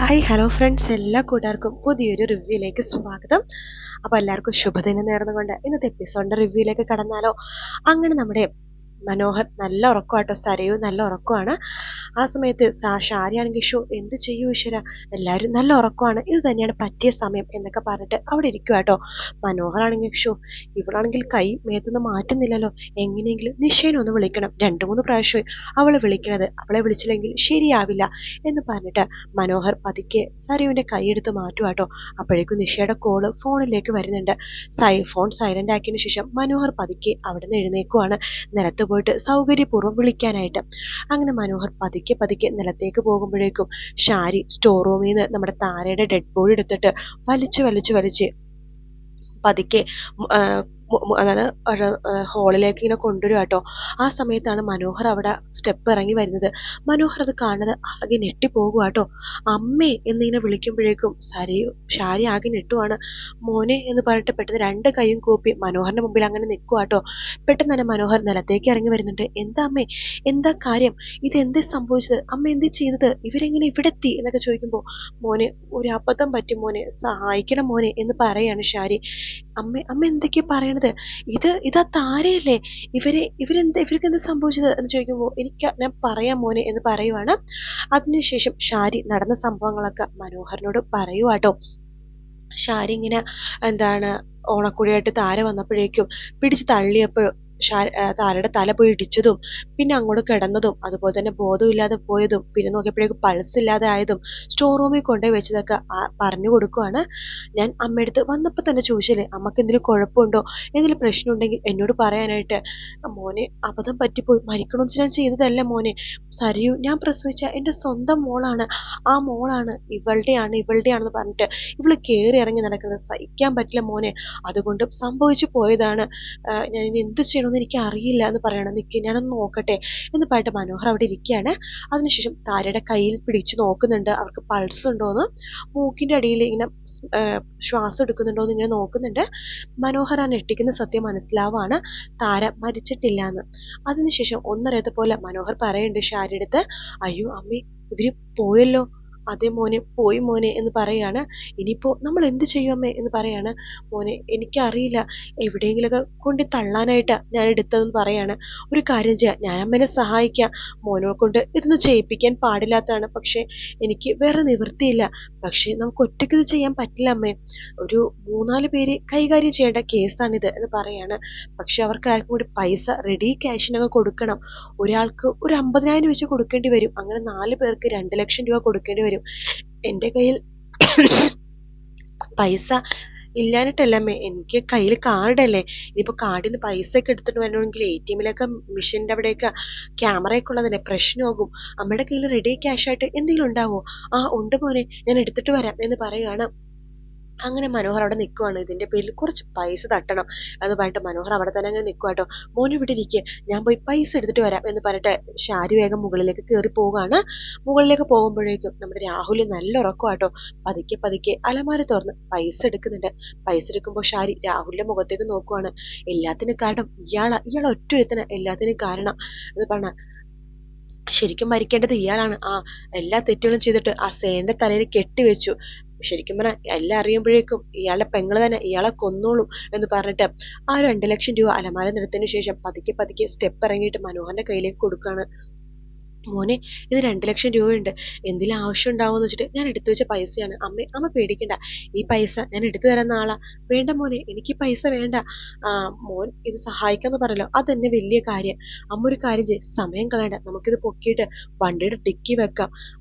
Hi hello friends, എല്ലാ കൂട്ടുകാർക്കും പുതിയൊരു റിവ്യൂയിലേക്ക് സ്വാഗതം. അപ്പോൾ എല്ലാവർക്കും ശുഭദിനം നേർന്നുകൊണ്ട് ഇന്നത്തെ എപ്പിസോഡിൻ്റെ റിവ്യൂയിലേക്ക് കടന്നാലോ. അങ്ങനെ നമ്മുടെ മനോഹർ നല്ല ഉറക്കമാട്ടോ, സരയു നല്ല ഉറക്കമാണ്. ആ സമയത്ത് ഷാരിയാണെങ്കിൽ എന്ത് ചെയ്യൂ ഈശ്വര, എല്ലാവരും നല്ല ഉറക്കമാണ്, ഇത് തന്നെയാണ് പറ്റിയ സമയം എന്നൊക്കെ പറഞ്ഞിട്ട് അവിടെ ഇരിക്കുവാട്ടോ. മനോഹറാണെങ്കിൽ ഇവളാണെങ്കിൽ കൈ മേത്തുനിന്ന് മാറ്റുന്നില്ലല്ലോ, എങ്ങനെയെങ്കിലും നിശ്ചയം ഒന്ന് വിളിക്കണം. 2-3 പ്രാവശ്യമായി അവളെ വിളിക്കണത്, അവളെ വിളിച്ചില്ലെങ്കിൽ ശരിയാവില്ല എന്ന് പറഞ്ഞിട്ട് മനോഹർ പതുക്കെ സരയുവിൻ്റെ കൈയെടുത്ത് മാറ്റുവാട്ടോ. അപ്പോഴേക്കും നിഷയുടെ കോള് ഫോണിലേക്ക് വരുന്നുണ്ട്. ഫോൺ സൈലന്റ് ആക്കിയതിനു ശേഷം മനോഹർ പതുക്കെ അവിടെ നിന്ന് എഴുന്നേക്കുവാണ്, നിലത്ത് പോയിട്ട് സൗകര്യപൂർവ്വം വിളിക്കാനായിട്ട്. അങ്ങനെ മനോഹർ പതുക്കെ പതുക്കെ നിലത്തേക്ക് പോകുമ്പോഴേക്കും ഷാരി സ്റ്റോർ റൂമിൽ നിന്ന് നമ്മുടെ താരയുടെ ഡെഡ് ബോഡി എടുത്തിട്ട് വലിച്ച് പതുക്കെ അതായത് ഹാളിലേക്ക് ഇങ്ങനെ കൊണ്ടുവരും കേട്ടോ. ആ സമയത്താണ് മനോഹർ അവിടെ സ്റ്റെപ്പ് ഇറങ്ങി വരുന്നത്. മനോഹർ അത് കാണുന്നത് ആകെ ഞെട്ടിപ്പോകുക കേട്ടോ. അമ്മേ എന്നിങ്ങനെ വിളിക്കുമ്പോഴേക്കും ഷാരി ആകെ ഞെട്ടുവാണ്. മോനെ എന്ന് പറഞ്ഞിട്ട് പെട്ടെന്ന് 2 കൈയും കൂപ്പി മനോഹറിന്റെ മുമ്പിൽ അങ്ങനെ നിൽക്കുക കേട്ടോ. പെട്ടെന്ന് തന്നെ മനോഹർ നിലത്തേക്ക് ഇറങ്ങി വരുന്നുണ്ട്. എന്താ അമ്മേ, എന്താ കാര്യം, ഇതെന്തേ സംഭവിച്ചത്, അമ്മ എന്തേ ചെയ്തത്, ഇവരെങ്ങനെ ഇവിടെ എത്തി എന്നൊക്കെ ചോദിക്കുമ്പോൾ മോനെ ഒരു അബദ്ധം പറ്റി മോനെ, സഹായിക്കണം മോനെ എന്ന് പറയാണ് ഷാരി. അമ്മ എന്തൊക്കെയാ പറയണത്, ഇതാ താരയല്ലേ, ഇവർക്ക് എന്താ സംഭവിച്ചത് എന്ന് ചോദിക്കുമ്പോൾ ഞാൻ പറയാം മോനെ എന്ന് പറയുവാണ്. അതിനുശേഷം ഷാരി നടന്ന സംഭവങ്ങളൊക്കെ മനോഹറിനോട് പറയുവാട്ടോ. ഷാരി ഇങ്ങനെ ഓണക്കുടിയായിട്ട് താര വന്നപ്പോഴേക്കും പിടിച്ച് തള്ളിയപ്പോൾ താരയുടെ തല പോയി ഇടിച്ചതും പിന്നെ അങ്ങോട്ട് കിടന്നതും അതുപോലെ തന്നെ ബോധമില്ലാതെ പോയതും പിന്നെ നോക്കിയപ്പോഴേക്കും പൾസ് ഇല്ലാതെ ആയതും സ്റ്റോർ റൂമിൽ കൊണ്ടുപോയി വെച്ചതൊക്കെ പറഞ്ഞു കൊടുക്കുവാണ്. ഞാൻ അമ്മയടുത്ത് വന്നപ്പോൾ തന്നെ ചോദിച്ചില്ലേ അമ്മക്ക് എന്തെങ്കിലും കുഴപ്പമുണ്ടോ, എന്തെങ്കിലും പ്രശ്നം ഉണ്ടെങ്കിൽ എന്നോട് പറയാനായിട്ട്. മോനെ അബദ്ധം പറ്റിപ്പോയി, മരിക്കണമെന്ന് ഞാൻ ചെയ്തതല്ല മോനെ, സരയു ഞാൻ പ്രസവിച്ച എൻ്റെ സ്വന്തം മോളാണ്, ആ മോളാണ്, ഇവളുടെയാണെന്ന് പറഞ്ഞിട്ട് ഇവള് കയറി ഇറങ്ങി നടക്കുന്നത് സഹിക്കാൻ പറ്റില്ല മോനെ, അതുകൊണ്ട് സംഭവിച്ചു പോയതാണ്, ഞാൻ ഇനി എന്ത് ചെയ്യണമെന്ന് എനിക്ക് അറിയില്ല എന്ന് പറയണം. നിൽക്കി ഞാനൊന്ന് നോക്കട്ടെ എന്ന് പറഞ്ഞിട്ട് മനോഹർ അവിടെ ഇരിക്കുകയാണ്. അതിനുശേഷം താരയുടെ കയ്യിൽ പിടിച്ചു നോക്കുന്നുണ്ട് അവർക്ക് പൾസ് ഉണ്ടോന്ന്, മൂക്കിന്റെ അടിയിൽ ഇങ്ങനെ ശ്വാസം എടുക്കുന്നുണ്ടോന്ന് ഇങ്ങനെ നോക്കുന്നുണ്ട്. മനോഹർ ആ ഞെട്ടിക്കുന്ന സത്യം മനസ്സിലാവാണ്, താര മരിച്ചിട്ടില്ല എന്ന്. അതിനുശേഷം ഒന്നറിയാത്ത പോലെ മനോഹർ പറയുന്നുണ്ട് ഷാരിയുടെ അടുത്ത്, അയ്യോ അമ്മേ ഇവര് പോയല്ലോ, അതേ മോനെ പോയി മോനെ എന്ന് പറയാണ്. ഇനിയിപ്പോ നമ്മൾ എന്ത് ചെയ്യും അമ്മേ എന്ന് പറയാണ്. മോനെ എനിക്കറിയില്ല, എവിടെയെങ്കിലൊക്കെ കൊണ്ട് തള്ളാനായിട്ടാ ഞാൻ എടുത്തതെന്ന് പറയാണ്. ഒരു കാര്യം ചെയ്യാം, ഞാൻ അമ്മേനെ സഹായിക്കാം, മോനെ കൊണ്ട് ഇതൊന്നും ചെയ്യിപ്പിക്കാൻ പാടില്ലാത്തതാണ്, പക്ഷെ എനിക്ക് വേറെ നിവൃത്തിയില്ല, പക്ഷെ നമുക്ക് ഒറ്റയ്ക്ക് ഇത് ചെയ്യാൻ പറ്റില്ല അമ്മേ, ഒരു 3-4 പേര് കൈകാര്യം ചെയ്യേണ്ട കേസാണിത് എന്ന് പറയാണ്. പക്ഷെ അവർക്ക് ആർക്കും കൂടി പൈസ റെഡി ക്യാഷിനൊക്കെ കൊടുക്കണം, ഒരാൾക്ക് ഒരു 50,000 വെച്ച് കൊടുക്കേണ്ടി വരും, അങ്ങനെ 4 പേർക്ക് 2 ലക്ഷം രൂപ കൊടുക്കേണ്ടി വരും. എൻ്റെ കയ്യിൽ പൈസ ഇല്ലാഞ്ഞിട്ടല്ലമ്മേ, എനിക്ക് കയ്യിൽ കാർഡല്ലേ, ഇനിയിപ്പോൾ കാർഡിൽ നിന്ന് പൈസ ഒക്കെ എടുത്തിട്ട് വരണമെങ്കിൽ ATM-ലൊക്കെ മെഷീൻ്റെ അവിടെയൊക്കെ ക്യാമറയൊക്കെ ഉള്ളതല്ലേ, പ്രശ്നമാകും. അമ്മയുടെ കയ്യിൽ റെഡി ക്യാഷ് ആയിട്ട് എന്തെങ്കിലും ഉണ്ടാവോ? ആ ഉണ്ട് മോനെ, ഞാൻ എടുത്തിട്ട് വരാം എന്ന് പറയുകയാണ്. അങ്ങനെ മനോഹർ അവിടെ നിൽക്കുവാണ്, ഇതിന്റെ പേരിൽ കുറച്ച് പൈസ തട്ടണം എന്ന് പറഞ്ഞിട്ട് മനോഹർ അവിടെ തന്നെ അങ്ങനെ നിൽക്കുവാട്ടോ. മോനെ ഇവിടെ ഇരിക്കുക, ഞാൻ പോയി പൈസ എടുത്തിട്ട് വരാം എന്ന് പറഞ്ഞിട്ട് ഷാരി വേഗം മുകളിലേക്ക് കയറി പോവുകയാണ്. മുകളിലേക്ക് പോകുമ്പോഴേക്കും നമ്മുടെ രാഹുൽ നല്ല ഉറക്കമാട്ടോ. പതുക്കെ പതുക്കെ അലമാര തുറന്ന് പൈസ എടുക്കുന്നുണ്ട്. പൈസ എടുക്കുമ്പോൾ ഷാരി രാഹുലിന്റെ മുഖത്തേക്ക് നോക്കുവാണ്. എല്ലാത്തിനും കാരണം ഇയാൾ ഒറ്റ ഒരുത്തന എല്ലാത്തിനും കാരണം എന്ന് പറഞ്ഞ, ശരിക്കും മരിക്കേണ്ടത് ഇയാളാണ്, എല്ലാ തെറ്റുകളും ചെയ്തിട്ട് ആ സേന്റെ തലയിൽ കെട്ടിവെച്ചു, ശരിക്കും പറഞ്ഞാൽ എല്ലാം അറിയുമ്പോഴേക്കും ഇയാളുടെ പെങ്ങള് തന്നെ ഇയാളെ കൊന്നോളും എന്ന് പറഞ്ഞിട്ട് ആ 2 ലക്ഷം രൂപ അലമാര നിരത്തിന് ശേഷം പതുക്കെ പതുക്കെ സ്റ്റെപ്പ് ഇറങ്ങിയിട്ട് മനോഹറിന്റെ കയ്യിലേക്ക് കൊടുക്കുകയാണ്. മോനെ ഇത് 2 ലക്ഷം രൂപയുണ്ട്, എന്തെങ്കിലും ആവശ്യം ഉണ്ടാവുമെന്ന് വെച്ചിട്ട് ഞാൻ എടുത്തു വെച്ച പൈസയാണ്, അമ്മ പേടിക്കണ്ട, ഈ പൈസ ഞാൻ എടുത്തു തരുന്ന ആളാ, വേണ്ട മോനെ എനിക്ക് പൈസ വേണ്ട, മോൻ ഇത് സഹായിക്കാന്ന് പറഞ്ഞല്ലോ അതെന്നെ വലിയ കാര്യം, അമ്മ ഒരു കാര്യം ചെയ്യും, സമയം കളയണ്ട, നമുക്കിത് പൊക്കിയിട്ട് വണ്ടിയുടെ ഡിക്കി വെക്കാം,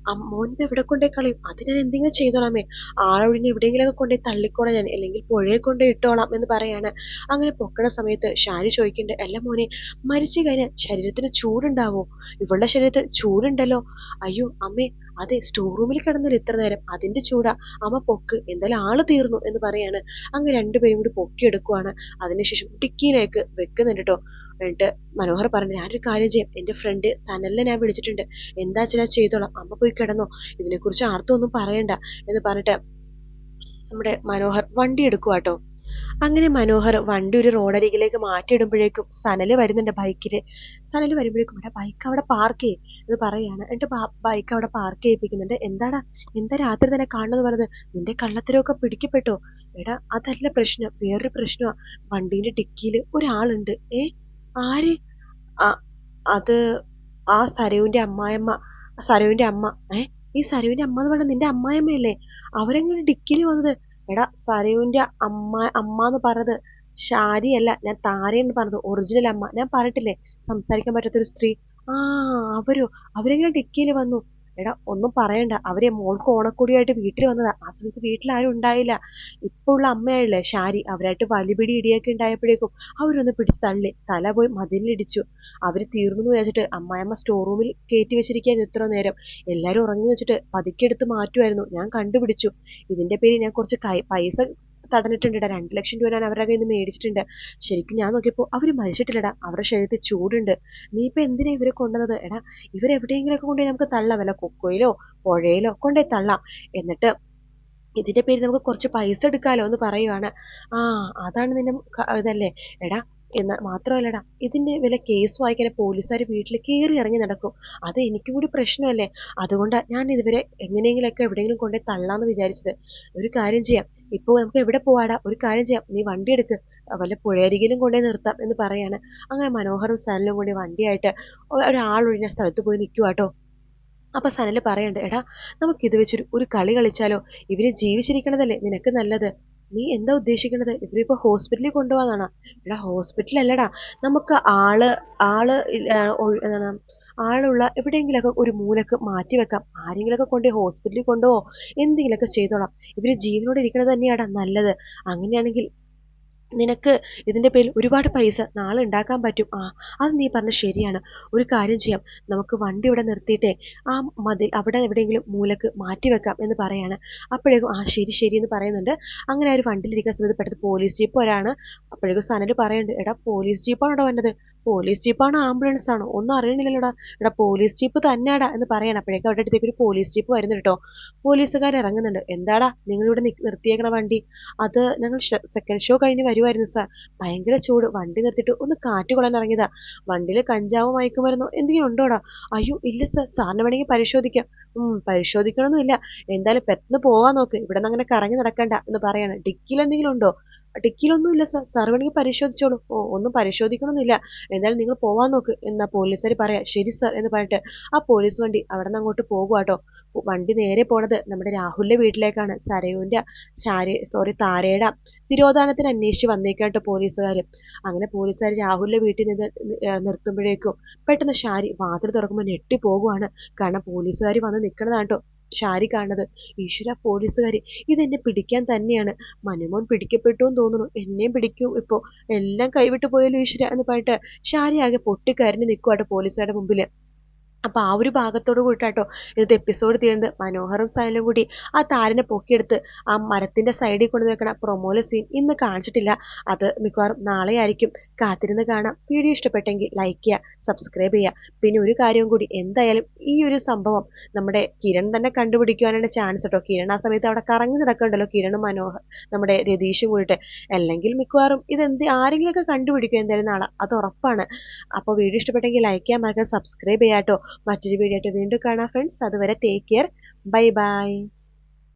മോനിത് എവിടെ കൊണ്ടുപോയി കളയും, അത് ഞാൻ എന്തെങ്കിലും ചെയ്തോളാമേ, ആളൊഴിഞ്ഞ് എവിടെയെങ്കിലുമൊക്കെ കൊണ്ടുപോയി തള്ളിക്കോളാം ഞാൻ, അല്ലെങ്കിൽ പുഴയെ കൊണ്ടുപോയി ഇട്ടോളാം എന്ന് പറയാണ്. അങ്ങനെ പൊക്കണ സമയത്ത് ഷാരി ചോദിക്കുന്നുണ്ട്, അല്ല മോനെ മരിച്ചു കഴിഞ്ഞാൽ ശരീരത്തിന് ചൂടുണ്ടാവോ, ഇവളുടെ ശരീരത്തിൽ ചൂടുണ്ടല്ലോ, അയ്യോ അമ്മേ അതെ സ്റ്റോർ റൂമിൽ കിടന്നില്ല ഇത്ര നേരം, അതിന്റെ ചൂടാ, അമ്മ പൊക്ക്, എന്തായാലും ആള് തീർന്നു എന്ന് പറയാണ്. അങ്ങ് 2 പേരും കൂടി പൊക്കിയെടുക്കുവാണ്. അതിനുശേഷം ഡിക്കിയിലേക്ക് വെക്കുന്നുണ്ട് കേട്ടോ. എന്നിട്ട് മനോഹർ പറഞ്ഞു, ഞാനൊരു കാര്യം ചെയ്യാം, എൻ്റെ ഫ്രണ്ട് സനലിനെ ഞാൻ വിളിച്ചിട്ടുണ്ട്, എന്താ വെച്ചാൽ ചെയ്തോളാം, അമ്മ പോയി കിടന്നോ, ഇതിനെക്കുറിച്ച് ആർക്കും ഒന്നും പറയണ്ട എന്ന് പറഞ്ഞിട്ട് നമ്മുടെ മനോഹർ വണ്ടി എടുക്കുവാട്ടോ. അങ്ങനെ മനോഹർ വണ്ടി ഒരു റോഡരികിലേക്ക് മാറ്റിയിടുമ്പോഴേക്കും സനല് വരുന്നുണ്ട് ബൈക്കില്. സനല് വരുമ്പോഴേക്കും എടാ ബൈക്ക് അവിടെ പാർക്ക് ചെയ്യ് എന്ന് പറയാണ്. എന്നിട്ട് ബൈക്ക് അവിടെ പാർക്ക് ചെയ്യിപ്പിക്കുന്നുണ്ട്. എന്താടാ, എന്താ രാത്രി തന്നെ കാണുന്നത് പറഞ്ഞത്, നിന്റെ കള്ളത്തരമൊക്കെ പിടിക്കപ്പെട്ടോ? എടാ അതല്ല പ്രശ്നം, വേറൊരു പ്രശ്നമാ. വണ്ടീന്റെ ഡിക്കിയില് ഒരാളുണ്ട്. ആര്? ആ അത് ആ സരുവിന്റെ അമ്മ. ഈ സരുവിന്റെ അമ്മ എന്ന് പറഞ്ഞ നിന്റെ അമ്മായിയമ്മയല്ലേ? അവരെങ്ങനെ ഡിക്കില് വന്നത്? എടാ സരുവിന്റെ അമ്മ എന്ന് പറഞ്ഞത് ഷാരിയല്ല, ഞാൻ താരയെന്ന് പറഞ്ഞത്, ഒറിജിനൽ അമ്മ. ഞാൻ പറഞ്ഞിട്ടില്ലേ സംസാരിക്കാൻ പറ്റാത്തൊരു സ്ത്രീ. ആ അവരോ, അവരെങ്ങനെ ഡിക്കിയില് വന്നു? എടാ ഒന്നും പറയണ്ട, അവരെ മോൾക്ക് ഓണക്കോടിയായിട്ട് വീട്ടിൽ വന്നതാ. ആ സമയത്ത് വീട്ടിൽ ആരും ഉണ്ടായില്ല. ഇപ്പൊ ഉള്ള അമ്മയായില്ലേ ഷാരി, അവരായിട്ട് വലിപിടി ഇടിയൊക്കെ ഉണ്ടായപ്പോഴേക്കും അവരൊന്ന് പിടിച്ച് തള്ളി, തല പോയി മതിലിടിച്ചു. അവര് തീർന്നു വിചാരിച്ചിട്ട് അമ്മായിയമ്മ സ്റ്റോർ റൂമിൽ കയറ്റി വെച്ചിരിക്കുകയായിരുന്നു ഇത്ര നേരം. എല്ലാരും ഉറങ്ങി വെച്ചിട്ട് പതുക്കെ എടുത്ത് മാറ്റുമായിരുന്നു. ഞാൻ കണ്ടുപിടിച്ചു. ഇതിന്റെ പേരിൽ ഞാൻ കുറച്ച് പൈസ തടഞ്ഞിട്ടുണ്ട്. 2 ലക്ഷം രൂപ ഞാൻ അവരുടെ കയ്യിൽ നിന്ന് മേടിച്ചിട്ടുണ്ട്. ശരിക്കും ഞാൻ നോക്കിയപ്പോ അവര് മരിച്ചിട്ടില്ലടാ, അവരുടെ ശരീരത്തിൽ ചൂടുണ്ട്. നീ ഇപ്പൊ എന്തിനാ ഇവരെ കൊണ്ടുവന്നത്? എടാ ഇവരെവിടെയെങ്കിലൊക്കെ കൊണ്ടുപോയി നമുക്ക് തള്ളാം, വല്ല കൊക്കോയിലോ പുഴയിലോ കൊണ്ടുപോയി തള്ളാം. എന്നിട്ട് ഇതിന്റെ പേരിൽ നമുക്ക് കുറച്ച് പൈസ എടുക്കാലോ എന്ന് പറയുവാണ്. ആ അതാണ് നിന്റെ ഇതല്ലേ? എടാ മാത്രമല്ലടാ, ഇതിന്റെ വില കേസ് വായിക്കാൻ പോലീസുകാർ വീട്ടിൽ കയറി ഇറങ്ങി നടക്കും. അത് എനിക്കും കൂടി പ്രശ്നമല്ലേ? അതുകൊണ്ടാ ഞാൻ ഇതുവരെ എങ്ങനെയെങ്കിലൊക്കെ എവിടെയെങ്കിലും കൊണ്ടുപോയി തള്ളാന്ന് വിചാരിച്ചത്. ഒരു കാര്യം ചെയ്യാം, ഇപ്പൊ നമുക്ക് എവിടെ പോവാടാ? ഒരു കാര്യം ചെയ്യാം, നീ വണ്ടി എടുക്ക്, വല്ല പുഴയരികിലും കൊണ്ടുപോയി നിർത്താം എന്ന് പറയാണ്. അങ്ങനെ മനോഹറും സനലും കൂടി വണ്ടിയായിട്ട് ഒരാളൊഴിഞ്ഞ സ്ഥലത്ത് പോയി നിൽക്കുവാട്ടോ. അപ്പൊ സനല് പറയണ്ട്, എടാ നമുക്ക് ഇത് വെച്ചൊരു ഒരു കളി കളിച്ചാലോ? ഇവര് ജീവിച്ചിരിക്കണതല്ലേ നിനക്ക് നല്ലത്. നീ എന്താ ഉദ്ദേശിക്കണത്? ഇവരിപ്പോ ഹോസ്പിറ്റലിൽ കൊണ്ടുപോകാന്നാണോ? എടാ ഹോസ്പിറ്റൽ അല്ലടാ, നമുക്ക് എന്താണ് ആളുള്ള എവിടെയെങ്കിലൊക്കെ ഒരു മൂലക്ക് മാറ്റി വെക്കാം. ആരെങ്കിലൊക്കെ കൊണ്ട് ഹോസ്പിറ്റലിൽ കൊണ്ടുപോകോ എന്തെങ്കിലുമൊക്കെ ചെയ്തോളാം. ഇവര് ജീവനോടെ ഇരിക്കണത് തന്നെയാടാ നല്ലത്. അങ്ങനെയാണെങ്കിൽ നിനക്ക് ഇതിന്റെ പേരിൽ ഒരുപാട് പൈസ നാളെ ഉണ്ടാക്കാൻ പറ്റും. അത് നീ പറഞ്ഞ ശരിയാണ്. ഒരു കാര്യം ചെയ്യാം, നമുക്ക് വണ്ടി ഇവിടെ നിർത്തിയിട്ടേ ആ മതിൽ അവിടെ എവിടെയെങ്കിലും മൂലക്ക് മാറ്റി വെക്കാം എന്ന് പറയാണ്. അപ്പോഴേക്കും ശരി ശരി എന്ന് പറയുന്നുണ്ട്. അങ്ങനെ ഒരു വണ്ടിയിലിരിക്കുന്ന സമയത്ത് പെട്ടെന്ന് പോലീസ് ജീപ്പ് വരാണ്. അപ്പോഴേക്കും സനല് പറയുന്നുണ്ട്, എടാ പോലീസ് ജീപ്പാണ് ഇവിടെ വന്നത്. പോലീസ് ജീപ്പാണോ ആംബുലൻസ് ആണോ ഒന്നും അറിയണില്ലല്ലോടാ. എടാ പോലീസ് ജീപ്പ് തന്നെയാടാ എന്ന് പറയണം. അപ്പോഴേക്കും അവിടെ അടുത്തേക്ക് ഒരു പോലീസ് ജീപ്പ് വരുന്നുണ്ട് കേട്ടോ. പോലീസുകാർ ഇറങ്ങുന്നുണ്ട്. എന്താടാ നിങ്ങളിവിടെ നിർത്തിയേക്കണ വണ്ടി? അത് ഞങ്ങൾ സെക്കൻഡ് ഷോ കഴിഞ്ഞ് വരുമായിരുന്നു സാർ. ഭയങ്കര ചൂട്, വണ്ടി നിർത്തിയിട്ട് ഒന്ന് കാറ്റ് കൊള്ളാൻ ഇറങ്ങിയതാ. വണ്ടിയിൽ കഞ്ചാവോ മയക്കുമരുന്നോ എന്തെങ്കിലും ഉണ്ടോടാ? അയ്യോ ഇല്ല സാർ, സാറിന് വേണമെങ്കിൽ പരിശോധിക്കാം. പരിശോധിക്കണമൊന്നുമില്ല, എന്തായാലും പെട്ടെന്ന് പോവാൻ നോക്ക്, ഇവിടെ നിന്ന് അങ്ങനെ കറങ്ങി നടക്കണ്ട എന്ന് പറയാണ്. ഡിക്കിയിൽ എന്തെങ്കിലും ഉണ്ടോ? ഡിക്കിയിലൊന്നും ഇല്ല സാർ, സാർ വേണമെങ്കിൽ പരിശോധിച്ചോളൂ. ഒന്നും പരിശോധിക്കണമെന്നില്ല, എന്തായാലും നിങ്ങൾ പോവാൻ നോക്ക് എന്നാ പോലീസുകാർ പറയാം. ശരി സാർ എന്ന് പറഞ്ഞിട്ട് ആ പോലീസ് വണ്ടി അവിടെ നിന്ന് അങ്ങോട്ട് പോകുവാട്ടോ. വണ്ടി നേരെ പോണത് നമ്മുടെ രാഹുലിന്റെ വീട്ടിലേക്കാണ്. താരയുടെ തിരോധാനത്തിന് അന്വേഷിച്ച് വന്നേക്കാട്ടോ പോലീസുകാര്. അങ്ങനെ പോലീസുകാർ രാഹുലിന്റെ വീട്ടിൽ നിന്ന് നിർത്തുമ്പോഴേക്കും പെട്ടെന്ന് ഷാരി വാതിൽ തുറക്കുമ്പോൾ ഞെട്ടി പോകുവാണ്. കാരണം പോലീസുകാർ വന്ന് നിൽക്കണതാട്ടോ ഷാരി കാണുന്നത്. ഈശ്വര പോലീസുകാര്, ഇതെന്നെ പിടിക്കാൻ തന്നെയാണ്. മനുമോൻ പിടിക്കപ്പെട്ടു എന്ന് തോന്നുന്നു, എന്നെയും പിടിക്കും ഇപ്പോ. എല്ലാം കൈവിട്ടു പോയല്ലോ ഈശ്വര എന്ന് പറഞ്ഞിട്ട് ഷാരി ആകെ പൊട്ടിക്കരഞ്ഞ് നിൽക്കുവാട്ടോ പോലീസുകാരുടെ മുമ്പില്. അപ്പൊ ആ ഒരു ഭാഗത്തോട് കൂടിയിട്ടാട്ടോ ഇന്നത്തെ എപ്പിസോഡ് തീരുന്നത്. മനോഹറും സനലും കൂടി ആ താരനെ പൊക്കിയെടുത്ത് ആ മരത്തിന്റെ സൈഡിൽ കൊണ്ട് വെക്കണ പ്രൊമോലെ സീൻ ഇന്ന് കാണിച്ചിട്ടില്ല. അത് മിക്കവാറും നാളെ ആയിരിക്കും. കാത്തിരുന്ന് കാണാം. വീഡിയോ ഇഷ്ടപ്പെട്ടെങ്കിൽ ലൈക്ക് ചെയ്യുക, സബ്സ്ക്രൈബ് ചെയ്യുക. പിന്നെ ഒരു കാര്യവും കൂടി, എന്തായാലും ഈ ഒരു സംഭവം നമ്മുടെ കിരൺ തന്നെ കണ്ടുപിടിക്കുവാനുള്ള ചാൻസ് കേട്ടോ. കിരൺ ആ സമയത്ത് അവിടെ കറങ്ങി നടക്കണ്ടല്ലോ, കിരണും മനോഹർ നമ്മുടെ രതീഷും കൂടിയിട്ട്. അല്ലെങ്കിൽ മിക്കവാറും ആരെങ്കിലുമൊക്കെ കണ്ടുപിടിക്കും എന്തായാലും നാളെ, അത് ഉറപ്പാണ്. അപ്പോൾ വീഡിയോ ഇഷ്ടപ്പെട്ടെങ്കിൽ ലൈക്ക് ചെയ്യാൻ മറക്കാതെ സബ്സ്ക്രൈബ് ചെയ്യാട്ടോ. മറ്റൊരു വീഡിയോ ആയിട്ട് വീണ്ടും കാണാം ഫ്രണ്ട്സ്. അതുവരെ ടേക്ക് കെയർ, ബൈ ബൈ.